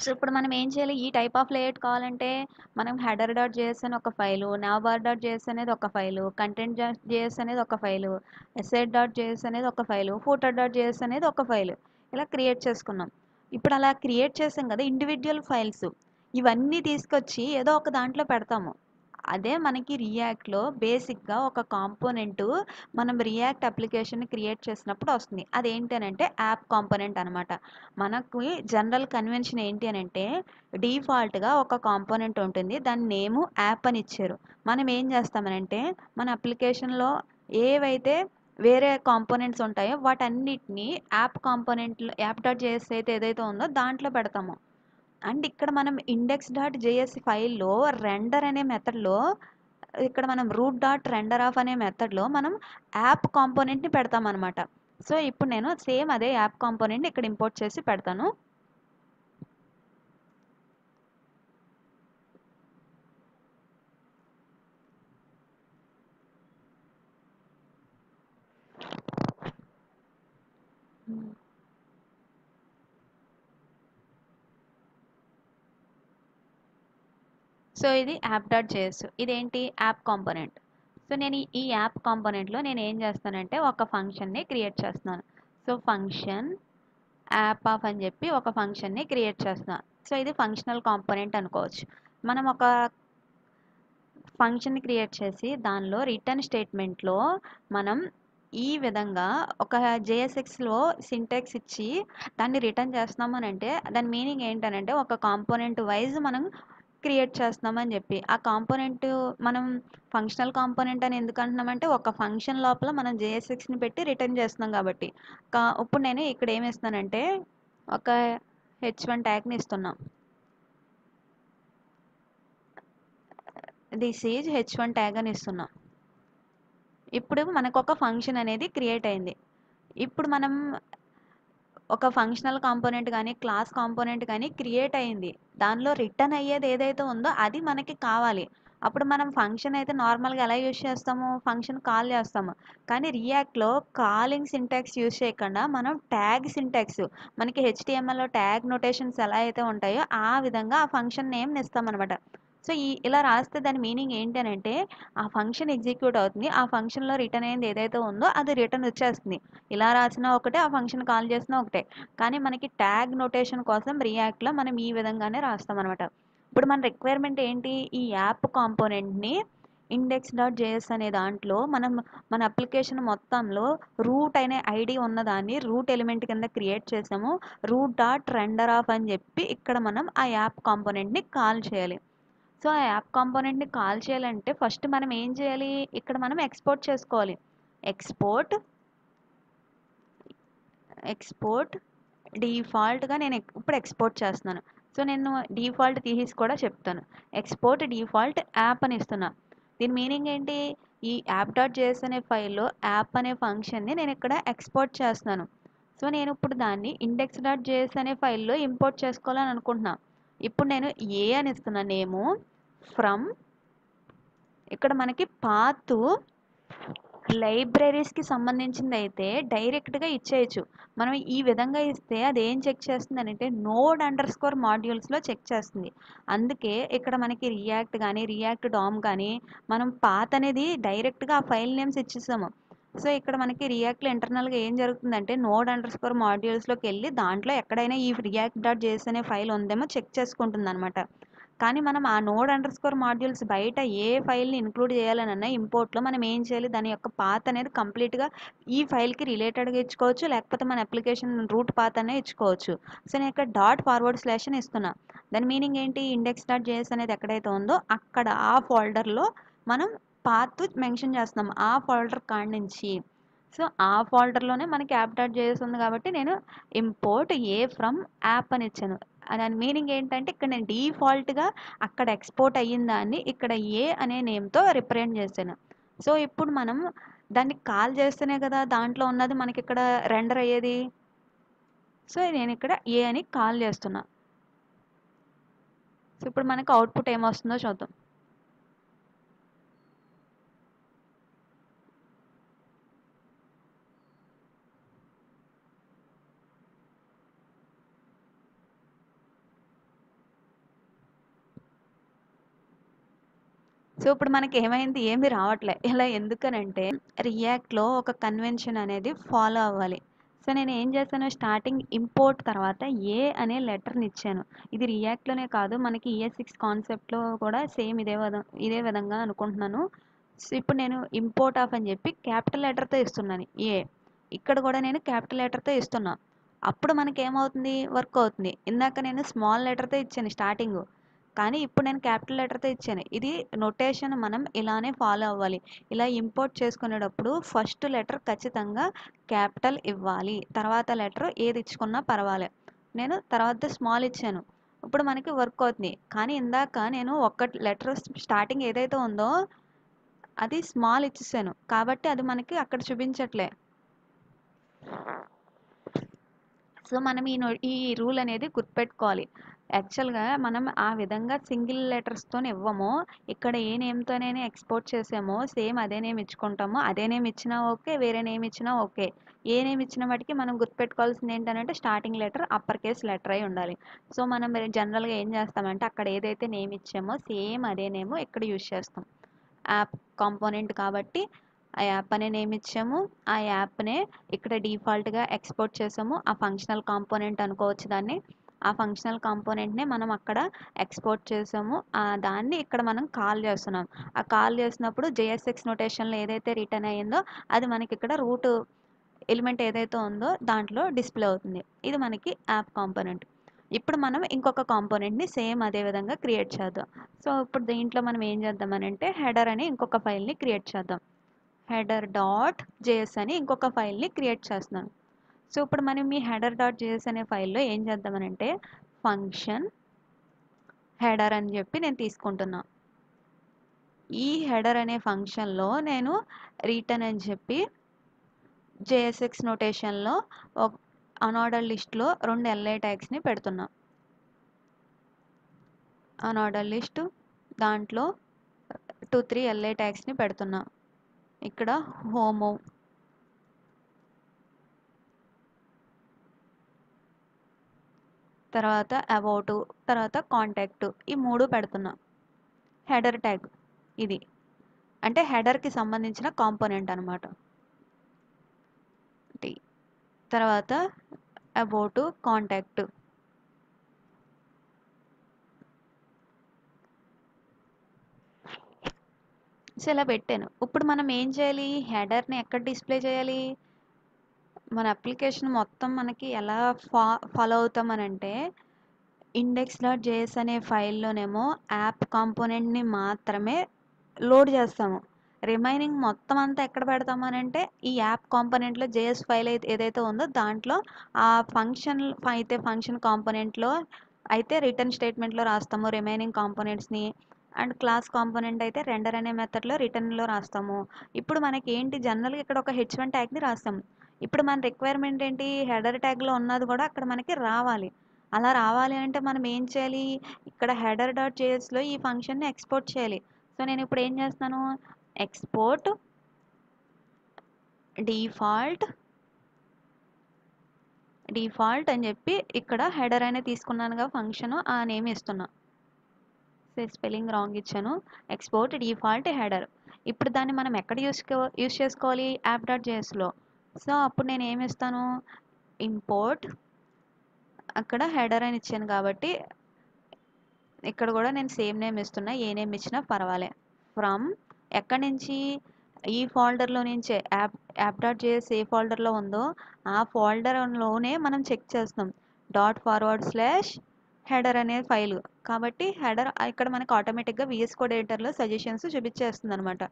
A: సో ఇప్పుడు మనం ఏం చేయాలి? ఈ టైప్ ఆఫ్ లేఅవుట్ కావాలంటే మనం హెడర్ డాట్ జేఎస్ అని ఒక ఫైలు, నావ్బార్ డాట్ జేఎస్ అనేది ఒక ఫైలు, కంటెంట్ జేఎస్ అనేది ఒక ఫైలు, ఎసెట్ డాట్ జేఎస్ అనేది ఒక ఫైలు, ఫూటర్ డాట్ జేఎస్ అనేది ఒక ఫైలు. ఇలా క్రియేట్ చేసుకున్నాం. ఇప్పుడు అలా క్రియేట్ చేసాం కదా ఇండివిడ్యువల్ ఫైల్స్. ఇవన్నీ తీసుకొచ్చి ఏదో ఒక దాంట్లో పెడతాము. అదే మనకి రియాక్ట్‌లో బేసిక్‌గా ఒక కాంపోనెంటు మనం రియాక్ట్ అప్లికేషన్‌ని క్రియేట్ చేసినప్పుడు వస్తుంది. అదేంటి అనంటే యాప్ కాంపోనెంట్ అనమాట. మనకి జనరల్ కన్వెన్షన్ ఏంటి అనంటే డిఫాల్ట్‌గా ఒక కాంపోనెంట్ ఉంటుంది. దాని నేము యాప్ అని ఇచ్చారు. మనం ఏం చేస్తామనంటే మన అప్లికేషన్‌లో ఏవైతే వేరే కాంపోనెంట్స్ ఉంటాయో వాటన్నిటిని యాప్ కాంపోనెంట్‌లో యాప్ డాట్ జేఎస్ అయితే ఏదైతే ఉందో దాంట్లో పెడతాము. అండ్ ఇక్కడ మనం ఇండెక్స్ డాట్ జేఎస్ ఫైల్‌లో రెండర్ అనే మెథడ్‌లో ఇక్కడ మనం రూట్ డాట్ రెండర్ ఆఫ్ అనే మెథడ్‌లో మనం యాప్ కాంపోనెంట్‌ని పెడతామనమాట. సో ఇప్పుడు నేను సేమ్ అదే యాప్ కాంపోనెంట్‌ని ఇక్కడ ఇంపోర్ట్ చేసి పెడతాను. సో ఇది యాప్ డాట్ జేఎస్. ఇదేంటి యాప్ కాంపోనెంట్. సో నేను ఈ యాప్ కాంపోనెంట్‌లో నేను ఏం చేస్తానంటే ఒక ఫంక్షన్‌ని క్రియేట్ చేస్తున్నాను. సో ఫంక్షన్ యాప్ ఆఫ్ అని చెప్పి ఒక ఫంక్షన్‌ని క్రియేట్ చేస్తున్నా. సో ఇది ఫంక్షనల్ కాంపోనెంట్ అనుకోవచ్చు. మనం ఒక ఫంక్షన్‌ని క్రియేట్ చేసి దానిలో రిటర్న్ స్టేట్మెంట్‌లో మనం ఈ విధంగా ఒక జేఎస్ఎక్స్‌లో సింటాక్స్ ఇచ్చి దాన్ని రిటర్న్ చేస్తున్నాము అనంటే దాని మీనింగ్ ఏంటనంటే ఒక కాంపోనెంట్ వైస్ మనం క్రియేట్ చేస్తున్నామని చెప్పి. ఆ కాంపోనెంట్ మనం ఫంక్షనల్ కాంపోనెంట్ అని ఎందుకు అంటున్నామంటే ఒక ఫంక్షన్ లోపల మనం జేఎస్ఎక్స్‌ని పెట్టి రిటర్న్ చేస్తున్నాం కాబట్టి. ఇప్పుడు నేను ఇక్కడ ఏమి ఇస్తున్నానంటే ఒక హెచ్1 ట్యాగ్‌ని ఇస్తున్నా. దిస్ ఈజ్ హెచ్1 ట్యాగ్ అని ఇస్తున్నా. ఇప్పుడు మనకు ఒక ఫంక్షన్ అనేది క్రియేట్ అయింది. ఇప్పుడు మనం ఒక ఫంక్షనల్ కాంపోనెంట్ కానీ క్లాస్ కాంపోనెంట్ కానీ క్రియేట్ అయింది. దానిలో రిటర్న్ అయ్యేది ఏదైతే ఉందో అది మనకి కావాలి. అప్పుడు మనం ఫంక్షన్ అయితే నార్మల్గా ఎలా యూజ్ చేస్తాము? ఫంక్షన్ కాల్ చేస్తాము. కానీ రియాక్ట్లో కాలింగ్ సింటాక్స్ యూజ్ చేయకుండా మనం ట్యాగ్ సింటాక్స్ మనకి హెచ్టిఎంఎల్లో ట్యాగ్ నొటేషన్స్ ఎలా అయితే ఉంటాయో ఆ విధంగా ఆ ఫంక్షన్ నేమ్ని ఇస్తామన్నమాట. సో ఇలా రాస్తే దాని మీనింగ్ ఏంటి అనంటే ఆ ఫంక్షన్ ఎగ్జిక్యూట్ అవుతుంది. ఆ ఫంక్షన్లో రిటర్న్ అయింది ఏదైతే ఉందో అది రిటర్న్ వచ్చేస్తుంది. ఇలా రాసినా ఒకటే, ఆ ఫంక్షన్ కాల్ చేసినా ఒకటే. కానీ మనకి ట్యాగ్ నొటేషన్ కోసం రియాక్ట్‌లో మనం ఈ విధంగానే రాస్తామనమాట. ఇప్పుడు మన రిక్వైర్మెంట్ ఏంటి? ఈ యాప్ కాంపోనెంట్‌ని ఇండెక్స్ డాట్ జేఎస్ అనే దాంట్లో మనం మన అప్లికేషన్ మొత్తంలో రూట్ అనే ఐడి ఉన్నదాన్ని రూట్ ఎలిమెంట్ కింద క్రియేట్ చేసాము. రూట్ డాట్ రెండర్ ఆఫ్ అని చెప్పి ఇక్కడ మనం ఆ యాప్ కాంపోనెంట్‌ని కాల్ చేయాలి. సో ఆ యాప్ కాంపోనెంట్‌ని కాల్ చేయాలంటే ఫస్ట్ మనం ఏం చేయాలి? ఇక్కడ మనం ఎక్స్‌పోర్ట్ చేసుకోవాలి. ఎక్స్‌పోర్ట్ ఎక్స్‌పోర్ట్ డిఫాల్ట్‌గా నేను ఇప్పుడు ఎక్స్‌పోర్ట్ చేస్తున్నాను. సో నేను డిఫాల్ట్ తీసేసి కూడా చెప్తాను. ఎక్స్‌పోర్ట్ డిఫాల్ట్ యాప్ అని ఇస్తున్నా. దీని మీనింగ్ ఏంటి? ఈ యాప్ డాట్ జేఎస్ అనే ఫైల్‌లో యాప్ అనే ఫంక్షన్‌ని నేను ఇక్కడ ఎక్స్‌పోర్ట్ చేస్తున్నాను. సో నేను ఇప్పుడు దాన్ని ఇండెక్స్ డాట్ జేఎస్ అనే ఫైల్‌లో ఇంపోర్ట్ చేసుకోవాలని అనుకుంటున్నా. ఇప్పుడు నేను ఏ అని ఇస్తున్నా నేము ఫ్రమ్ ఇక్కడ మనకి పాత్ లైబ్రరీస్కి సంబంధించింది అయితే డైరెక్ట్గా ఇచ్చేయచ్చు. మనం ఈ విధంగా ఇస్తే అది ఏం చెక్ చేస్తుంది అంటే నోడ్ అండర్ స్కోర్ మాడ్యూల్స్లో చెక్ చేస్తుంది. అందుకే ఇక్కడ మనకి రియాక్ట్ కానీ రియాక్ట్ డామ్ కానీ మనం పాత్ అనేది డైరెక్ట్గా ఆ ఫైల్ నేమ్స్ ఇచ్చేసాము. సో ఇక్కడ మనకి రియాక్ట్లో ఇంటర్నల్గా ఏం జరుగుతుందంటే నోడ్ అండర్ స్కోర్ మాడ్యూల్స్లోకి వెళ్ళి దాంట్లో ఎక్కడైనా ఈ రియాక్ట్ డాట్ జేఎస్ అనే ఫైల్ ఉందేమో చెక్ చేసుకుంటుంది అనమాట. కానీ మనం ఆ నోడ్ అండర్ స్కోర్ మాడ్యూల్స్ బయట ఏ ఫైల్ని ఇంక్లూడ్ చేయాలనన్నా ఇంపోర్ట్లో మనం ఏం చేయాలి, దాని యొక్క పాత్ అనేది కంప్లీట్గా ఈ ఫైల్కి రిలేటెడ్గా ఇచ్చుకోవచ్చు, లేకపోతే మన అప్లికేషన్ రూట్ పాత్ అనే ఇచ్చుకోవచ్చు. సో నేను ఇక్కడ డాట్ ఫార్వర్డ్ స్లాష్ అని ఇస్తున్నా. దాని మీనింగ్ ఏంటి, ఇండెక్స్ డాట్ జేఎస్ అనేది ఎక్కడైతే ఉందో అక్కడ ఆ ఫోల్డర్లో మనం పాత్ మెన్షన్ చేస్తున్నాం ఆ ఫోల్డర్ కాడి నుంచి. సో ఆ ఫోల్డర్లోనే మనకి యాప్ డాట్ జేఎస్ ఉంది కాబట్టి నేను ఇంపోర్ట్ ఏ ఫ్రమ్ యాప్ అని ఇచ్చాను. దాని మీనింగ్ ఏంటంటే ఇక్కడ నేను డిఫాల్ట్గా అక్కడ ఎక్స్పోర్ట్ అయ్యిన దాన్ని ఇక్కడ ఏ అనే నేమ్తో రిప్రజెంట్ చేశాను. సో ఇప్పుడు మనం దాన్ని కాల్ చేస్తేనే కదా దాంట్లో ఉన్నది మనకి ఇక్కడ రెండర్ అయ్యేది. సో నేను ఇక్కడ ఏ అని కాల్ చేస్తున్నా. సో ఇప్పుడు మనకు అవుట్పుట్ ఏమొస్తుందో చూద్దాం. సో ఇప్పుడు మనకి ఏమైంది, ఏమీ రావట్లే. ఇలా ఎందుకనంటే రియాక్ట్లో ఒక కన్వెన్షన్ అనేది ఫాలో అవ్వాలి. సో నేను ఏం చేశాను, స్టార్టింగ్ ఇంపోర్ట్ తర్వాత ఏ అనే లెటర్ని ఇచ్చాను. ఇది రియాక్ట్లోనే కాదు మనకి ES6 కాన్సెప్ట్లో కూడా సేమ్ ఇదే విధంగా అనుకుంటున్నాను. సో ఇప్పుడు నేను ఇంపోర్ట్ ఆఫ్ అని చెప్పి క్యాపిటల్ లెటర్తో ఇస్తున్నాను ఏ. ఇక్కడ కూడా నేను క్యాపిటల్ లెటర్తో ఇస్తున్నా. అప్పుడు మనకి ఏమవుతుంది, వర్క్ అవుతుంది. ఇందాక నేను స్మాల్ లెటర్తో ఇచ్చాను స్టార్టింగ్, కానీ ఇప్పుడు నేను క్యాపిటల్ లెటర్తో ఇచ్చాను. ఇది నొటేషన్ మనం ఇలానే ఫాలో అవ్వాలి. ఇలా ఇంపోర్ట్ చేసుకునేటప్పుడు ఫస్ట్ లెటర్ ఖచ్చితంగా క్యాపిటల్ ఇవ్వాలి, తర్వాత లెటర్ ఏది ఇచ్చుకున్నా పర్వాలే. నేను తర్వాత స్మాల్ ఇచ్చాను, ఇప్పుడు మనకి వర్క్ అవుతుంది. కానీ ఇందాక నేను ఒక లెటర్ స్టార్టింగ్ ఏదైతే ఉందో అది స్మాల్ ఇచ్చేసాను కాబట్టి అది మనకి అక్కడ చూపించట్లే. సో మనం ఈ రూల్ అనేది గుర్తుపెట్టుకోవాలి. యాక్చువల్గా మనం ఆ విధంగా సింగిల్ లెటర్స్తో ఇవ్వము. ఇక్కడ ఏ నేమ్తోనైనా ఎక్స్పోర్ట్ చేసామో సేమ్ అదే నేమ్ ఇచ్చుకుంటాము. అదే నేమ్ ఇచ్చినా ఓకే, వేరే నేమ్ ఇచ్చినా ఓకే. ఏ నేమ్ ఇచ్చిన వాటికి మనం గుర్తుపెట్టుకోవాల్సింది ఏంటంటే starting letter upper case letter అయి ఉండాలి. సో మనం జనరల్గా ఏం చేస్తామంటే అక్కడ ఏదైతే నేమ్ ఇచ్చామో సేమ్ అదే నేమ్ ఇక్కడ యూజ్ చేస్తాం. యాప్ కాంపోనెంట్ కాబట్టి ఆ యాప్ అనే నేమ్ ఇచ్చాము, ఆ యాప్నే ఇక్కడ డిఫాల్ట్గా ఎక్స్పోర్ట్ చేసాము. ఆ ఫంక్షనల్ కాంపోనెంట్ అనుకోవచ్చు దాన్ని. ఆ ఫంక్షనల్ కాంపోనెంట్నే మనం అక్కడ ఎక్స్పోర్ట్ చేసాము, దాన్ని ఇక్కడ మనం కాల్ చేస్తున్నాం. ఆ కాల్ చేసినప్పుడు JSX నోటేషన్లో ఏదైతే రిటర్న్ అయ్యిందో అది మనకి ఇక్కడ రూట్ ఎలిమెంట్ ఏదైతే ఉందో దాంట్లో డిస్ప్లే అవుతుంది. ఇది మనకి యాప్ కాంపోనెంట్. ఇప్పుడు మనం ఇంకొక కాంపోనెంట్ని సేమ్ అదే విధంగా క్రియేట్ చేద్దాం. సో ఇప్పుడు దీంట్లో మనం ఏం చేద్దామని అంటే హెడర్ అని ఇంకొక ఫైల్ని క్రియేట్ చేద్దాం. హెడర్ డాట్ జేఎస్ అని ఇంకొక ఫైల్ని క్రియేట్ చేస్తున్నాను. సో ఇప్పుడు మనం ఈ హెడర్ డాట్ జేఎస్ అనే ఫైల్లో ఏం చేద్దామనంటే ఫంక్షన్ హెడర్ అని చెప్పి నేను తీసుకుంటున్నా. ఈ హెడర్ అనే ఫంక్షన్లో నేను రిటర్న్ అని చెప్పి JSX నోటేషన్లో అనార్డర్ లిస్ట్లో 2 LI ట్యాగ్స్ని పెడుతున్నా. అనార్డర్ లిస్ట్ దాంట్లో 2-3 LI ట్యాగ్స్ని పెడుతున్నా. ఇక్కడ హోము, తర్వాత అబౌట్, తర్వాత కాంటాక్ట్, ఈ 3 పెడుతున్నా. హెడర్ ట్యాగ్ ఇది అంటే హెడర్కి సంబంధించిన కాంపోనెంట్ అనమాట. తర్వాత అబౌట్ కాంటాక్ట్. సో ఇలా పెట్టాను. ఇప్పుడు మనం ఏం చేయాలి, హెడర్ని ఎక్కడ డిస్ప్లే చేయాలి, మన అప్లికేషన్ మొత్తం మనకి ఎలా ఫాలో అవుతామనంటే index.js అనే ఫైల్లోనేమో యాప్ కాంపోనెంట్ని మాత్రమే లోడ్ చేస్తాము. రిమైనింగ్ మొత్తం అంతా ఎక్కడ పెడతామనంటే ఈ యాప్ కాంపోనెంట్లో JS ఫైల్ అయితే ఏదైతే ఉందో దాంట్లో ఆ ఫంక్షన్ కాంపోనెంట్లో అయితే రిటర్న్ స్టేట్మెంట్లో రాస్తాము రిమైనింగ్ కాంపోనెంట్స్ని. అండ్ క్లాస్ కాంపోనెంట్ అయితే రెండర్ అనే మెథడ్లో రిటర్న్లో రాస్తాము. ఇప్పుడు మనకి ఏంటి, జనరల్గా ఇక్కడ ఒక H1 ట్యాగ్ని రాస్తాము. ఇప్పుడు మన రిక్వైర్మెంట్ ఏంటి, హెడర్ ట్యాగ్లో ఉన్నది కూడా అక్కడ మనకి రావాలి. అలా రావాలి అంటే మనం ఏం చేయాలి, ఇక్కడ హెడర్ డాట్ జేఎస్లో ఈ ఫంక్షన్ని ఎక్స్పోర్ట్ చేయాలి. సో నేను ఇప్పుడు ఏం చేస్తాను, ఎక్స్పోర్ట్ డిఫాల్ట్ అని చెప్పి ఇక్కడ హెడర్ అనేది తీసుకున్నానుగా ఫంక్షన్ ఆ నేమ్ ఇస్తున్నా. స్పెల్లింగ్ రాంగ్ ఇచ్చాను. Export default header. ఇప్పుడు దాన్ని మనం ఎక్కడ యూస్ చేసుకోవాలి? App dot జేఎస్లో. సో అప్పుడు నేను ఏమి ఇస్తాను? ఇంపోర్ట్, అక్కడ హెడర్ అని ఇచ్చాను కాబట్టి ఇక్కడ కూడా నేను సేమ్ నేమ్ ఇస్తున్నా. ఏ నేమ్ ఇచ్చినా పర్వాలే. ఫ్రమ్ ఎక్కడి నుంచి? ఈ ఫోల్డర్లో నుంచే యాప్ డాట్ జేఎస్ ఏ ఫోల్డర్లో ఉందో ఆ ఫోల్డర్లోనే మనం చెక్ చేస్తాం. ./. హెడర్ అనే ఫైలు. కాబట్టి హెడర్ ఇక్కడ మనకు ఆటోమేటిక్గా విఎస్ కోడ్ ఎడిటర్లో సజెషన్స్ చూపించేస్తుంది అనమాట.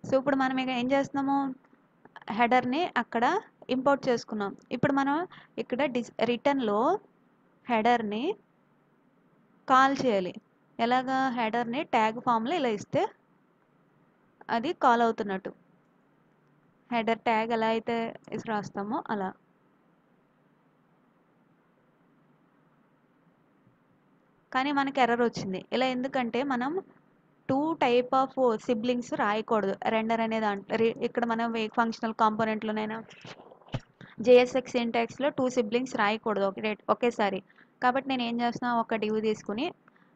A: సో ఇప్పుడు మనం ఇక ఏం చేస్తున్నాము? హెడర్ని అక్కడ ఇంపోర్ట్ చేసుకున్నాం. ఇప్పుడు మనం ఇక్కడ రిటర్న్లో హెడర్ని కాల్ చేయాలి. ఎలాగా? హెడర్ని ట్యాగ్ ఫామ్లో ఇలా ఇస్తే అది కాల్ అవుతున్నట్టు. హెడర్ ట్యాగ్ ఎలా అయితే రాస్తామో అలా. కానీ మనకి ఎర్రర్ వచ్చింది. ఇలా ఎందుకంటే మనం 2 టైప్ ఆఫ్ సిబ్లింగ్స్ రాయకూడదు. రెండర్ అనే దాంట్లో ఇక్కడ మనం ఫంక్షనల్ కాంపోనెంట్లోనైనా జేఎస్ఎక్స్ సింటాక్స్లో 2 సిబ్లింగ్స్ రాయకూడదు ఒకేసారి. కాబట్టి నేను ఏం చేస్తున్నా? ఒక డివ్ తీసుకుని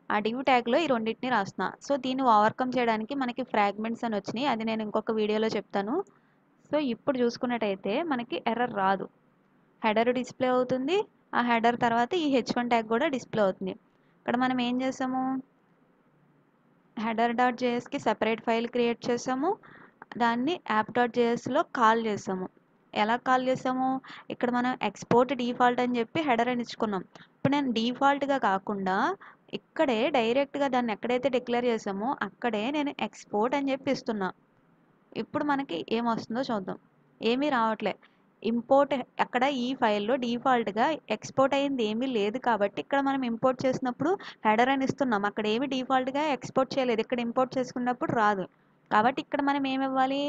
A: ఆ డివ్ ట్యాగ్లో ఈ రెండింటిని రాస్తున్నా. సో దీన్ని ఓవర్కమ్ చేయడానికి మనకి ఫ్రాగ్మెంట్స్ అని వచ్చినాయి. అది నేను ఇంకొక వీడియోలో చెప్తాను. సో ఇప్పుడు చూసుకున్నట్టయితే మనకి ఎర్రర్ రాదు. హెడర్ డిస్ప్లే అవుతుంది. ఆ హెడర్ తర్వాత ఈ h1 ట్యాగ్ కూడా డిస్ప్లే అవుతుంది. ఇక్కడ మనం ఏం చేసాము? హెడర్ డాట్ జేఎస్కి సెపరేట్ ఫైల్ క్రియేట్ చేసాము. దాన్ని యాప్ డాట్ జేఎస్లో కాల్ చేసాము. ఎలా కాల్ చేసాము? ఇక్కడ మనం ఎక్స్పోర్ట్ డిఫాల్ట్ అని చెప్పి హెడర్ అని ఇచ్చుకున్నాం. ఇప్పుడు నేను డిఫాల్ట్గా కాకుండా ఇక్కడే డైరెక్ట్గా దాన్ని ఎక్కడైతే డిక్లేర్ చేసామో అక్కడే నేను ఎక్స్పోర్ట్ అని చెప్పి ఇస్తున్నా. ఇప్పుడు మనకి ఏమొస్తుందో చూద్దాం. ఏమీ రావట్లే. ఇంపోర్ట్ అక్కడ ఈ ఫైల్లో డిఫాల్ట్గా ఎక్స్పోర్ట్ అయింది ఏమీ లేదు కాబట్టి ఇక్కడ మనం ఇంపోర్ట్ చేసినప్పుడు హెడర్ అని ఇస్తున్నాం. అక్కడ ఏమి డిఫాల్ట్గా ఎక్స్పోర్ట్ చేయలేదు. ఇక్కడ ఇంపోర్ట్ చేసుకున్నప్పుడు రాదు. కాబట్టి ఇక్కడ మనం ఏమి ఇవ్వాలి?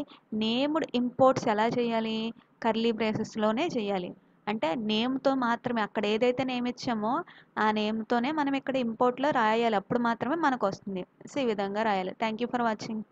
A: నేమ్డ్ ఇంపోర్ట్స్ ఎలా చేయాలి? కర్లీ బ్రేసెస్లోనే చేయాలి. అంటే నేమ్తో మాత్రమే అక్కడ ఏదైతే నేమ్ ఇచ్చామో ఆ నేమ్తోనే మనం ఇక్కడ ఇంపోర్ట్లో రాయాలి. అప్పుడు మాత్రమే మనకు వస్తుంది. సో ఈ విధంగా రాయాలి. Thank you for watching.